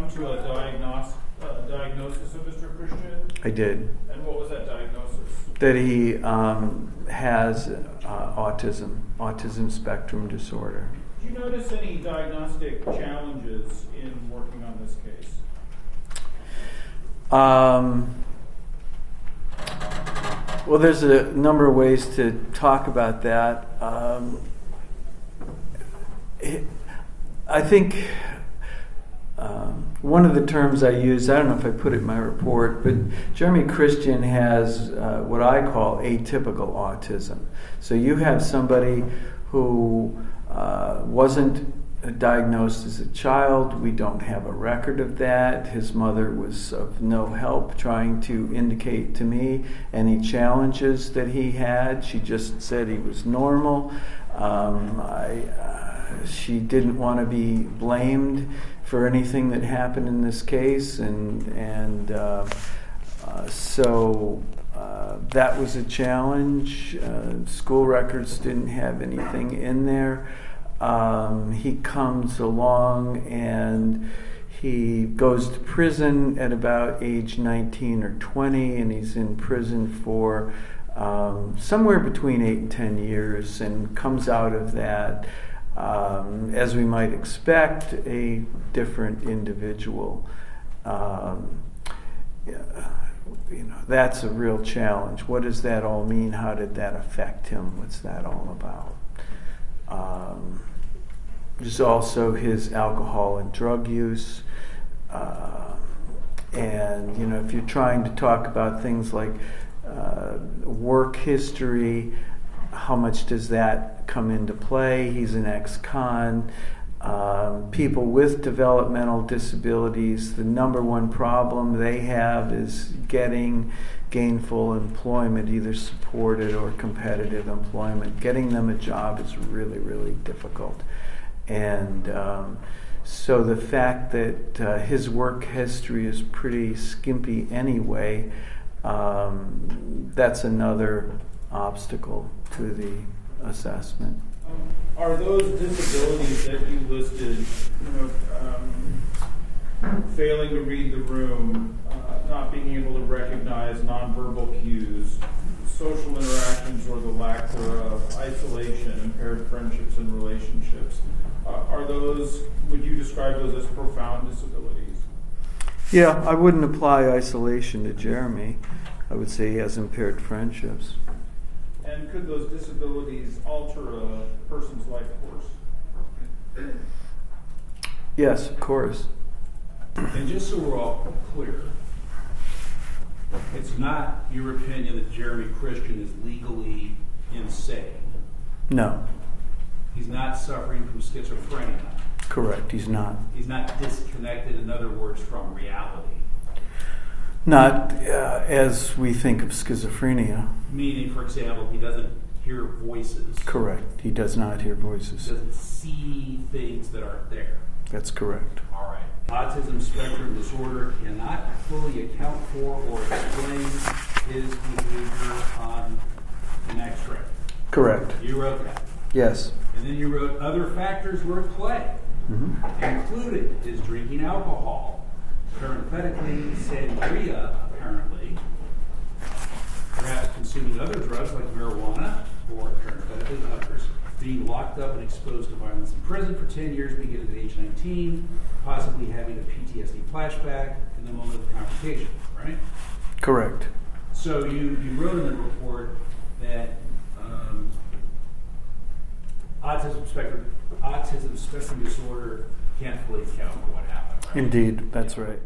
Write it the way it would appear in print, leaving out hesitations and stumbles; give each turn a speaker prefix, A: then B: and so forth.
A: come to a diagnosis of Mr. Christian?
B: I did.
A: And what was that diagnosis?
B: That he has autism spectrum disorder.
A: Did you notice any diagnostic challenges in working on this case?
B: Well, there's a number of ways to talk about that. I think one of the terms I use, I don't know if I put it in my report, but Jeremy Christian has what I call atypical autism. So you have somebody who wasn't diagnosed as a child. We don't have a record of that. His mother was of no help trying to indicate to me any challenges that he had. She just said he was normal. She didn't want to be blamed for anything that happened in this case, so that was a challenge. School records didn't have anything in there. He comes along and he goes to prison at about age 19 or 20, and he's in prison for somewhere between 8 and 10 years, and comes out of that, as we might expect, a different individual. That's a real challenge. What does that all mean? How did that affect him? What's that all about? There's also his alcohol and drug use. And, if you're trying to talk about things like work history, how much does that come into play? He's an ex-con. People with developmental disabilities, the number one problem they have is getting gainful employment, either supported or competitive employment. Getting them a job is really, really difficult. And so the fact that his work history is pretty skimpy anyway, that's another obstacle to the assessment.
A: Are those disabilities that you listed, failing to read the room, not being able to recognize nonverbal cues, social interactions or the lack thereof, isolation, impaired friendships and relationships, would you describe those as profound disabilities?
B: Yeah, I wouldn't apply isolation to Jeremy. I would say he has impaired friendships.
A: And could those disabilities alter a person's life course?
B: Yes, of course.
C: And just so we're all clear, it's not your opinion that Jeremy Christian is legally insane.
B: No.
C: He's not suffering from schizophrenia.
B: Correct, he's not.
C: He's not disconnected, in other words, from reality.
B: Not as we think of schizophrenia.
C: Meaning, for example, he doesn't hear voices.
B: Correct, he does not hear voices.
C: He doesn't see things that aren't there.
B: That's correct.
C: All right. Autism spectrum disorder cannot fully account for or explain his behavior on an X-ray.
B: Correct.
C: You wrote that.
B: Yes.
C: And then you wrote other factors were at play, including his drinking alcohol, parenthetically sangria, apparently, perhaps consuming other drugs like marijuana, or parenthetically others, being locked up and exposed to violence in prison for 10 years beginning at age 19, possibly having a PTSD flashback in the moment of the confrontation, right?
B: Correct.
C: So you wrote in the report that autism spectrum disorder can't fully account for what happened. Right?
B: Indeed, that's right.